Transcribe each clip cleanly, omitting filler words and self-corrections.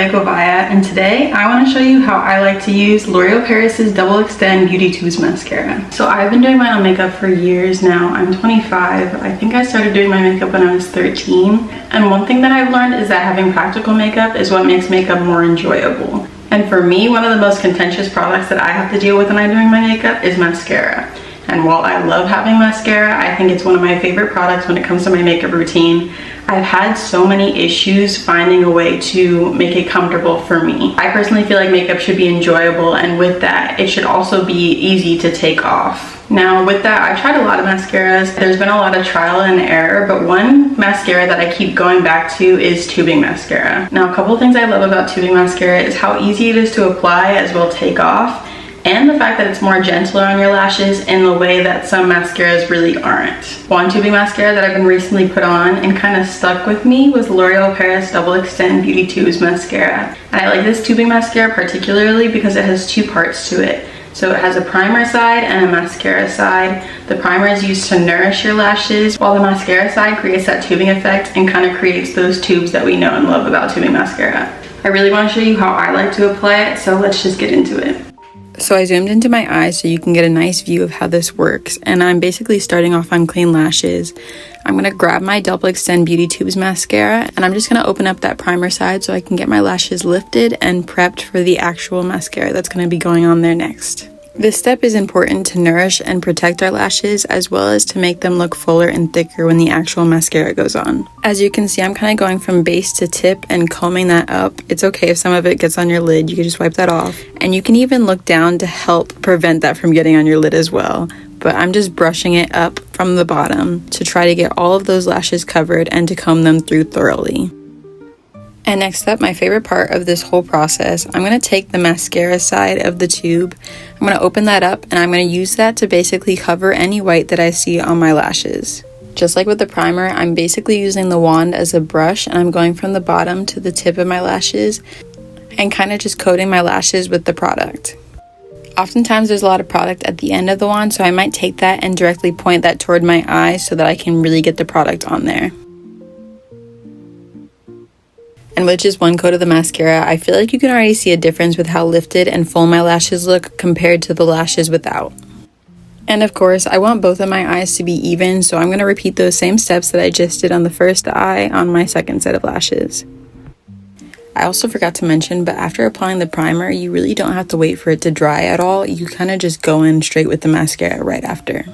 Aiko Vaya, and today I want to show you how I like to use L'Oreal Paris's Double Extend Beauty Tubes Mascara. So I've been doing my own makeup for years now. I'm 25. I think I started doing my makeup when I was 13. And one thing that I've learned is that having practical makeup is what makes makeup more enjoyable. And for me, one of the most contentious products that I have to deal with when I'm doing my makeup is mascara. And while I love having mascara, I think it's one of my favorite products when it comes to my makeup routine. I've had so many issues finding a way to make it comfortable for me. I personally feel like makeup should be enjoyable, and with that, it should also be easy to take off. Now with that, I've tried a lot of mascaras. There's been a lot of trial and error, but one mascara that I keep going back to is tubing mascara. Now a couple of things I love about tubing mascara is how easy it is to apply as well take off, and the fact that it's more gentler on your lashes in the way that some mascaras really aren't. One tubing mascara that I've been recently put on and kind of stuck with me was L'Oreal Paris Double Extend Beauty Tubes Mascara. And I like this tubing mascara particularly because it has two parts to it. So it has a primer side and a mascara side. The primer is used to nourish your lashes, while the mascara side creates that tubing effect and kind of creates those tubes that we know and love about tubing mascara. I really want to show you how I like to apply it, so let's just get into it. So I zoomed into my eyes so you can get a nice view of how this works, and I'm basically starting off on clean lashes. I'm going to grab my Double Extend Beauty Tubes mascara, and I'm just going to open up that primer side so I can get my lashes lifted and prepped for the actual mascara that's going to be going on there next. This step is important to nourish and protect our lashes, as well as to make them look fuller and thicker when the actual mascara goes on. As you can see, I'm kind of going from base to tip and combing that up. It's okay if some of it gets on your lid, you can just wipe that off. And you can even look down to help prevent that from getting on your lid as well. But I'm just brushing it up from the bottom to try to get all of those lashes covered and to comb them through thoroughly. And next up, my favorite part of this whole process, I'm going to take the mascara side of the tube, I'm going to open that up, and I'm going to use that to basically cover any white that I see on my lashes. Just like with the primer, I'm basically using the wand as a brush, and I'm going from the bottom to the tip of my lashes and kind of just coating my lashes with the product. Oftentimes there's a lot of product at the end of the wand, so I might take that and directly point that toward my eyes so that I can really get the product on there. And with just one coat of the mascara, I feel like you can already see a difference with how lifted and full my lashes look compared to the lashes without. And of course, I want both of my eyes to be even, so I'm going to repeat those same steps that I just did on the first eye on my second set of lashes. I also forgot to mention, but after applying the primer, you really don't have to wait for it to dry at all. You kind of just go in straight with the mascara right after.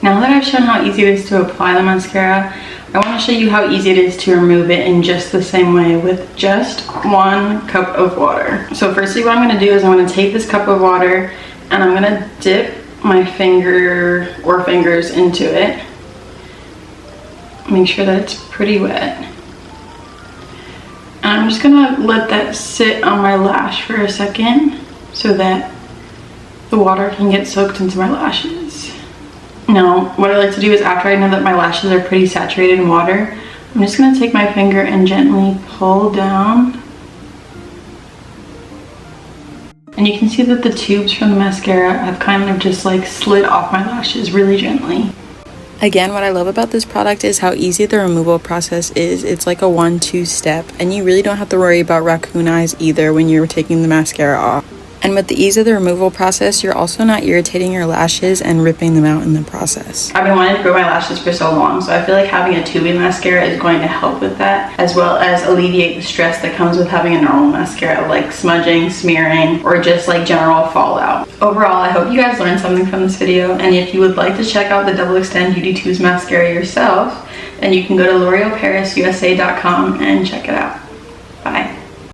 Now that I've shown how easy it is to apply the mascara, I want to show you how easy it is to remove it in just the same way with just 1 cup of water. So firstly, what I'm going to do is I'm going to take this cup of water and I'm going to dip my finger or fingers into it. Make sure that it's pretty wet. And I'm just going to let that sit on my lash for a second so that the water can get soaked into my lashes. Now, what I like to do is after I know that my lashes are pretty saturated in water, I'm just going to take my finger and gently pull down. And you can see that the tubes from the mascara have kind of just like slid off my lashes really gently. Again, what I love about this product is how easy the removal process is. It's like a 1-2 step, and you really don't have to worry about raccoon eyes either when you're taking the mascara off. And with the ease of the removal process, you're also not irritating your lashes and ripping them out in the process. I've been wanting to grow my lashes for so long, so I feel like having a tubing mascara is going to help with that, as well as alleviate the stress that comes with having a normal mascara, like smudging, smearing, or just like general fallout. Overall, I hope you guys learned something from this video, and if you would like to check out the Double Extend Beauty Tubes mascara yourself, then you can go to l'orealparisusa.com and check it out.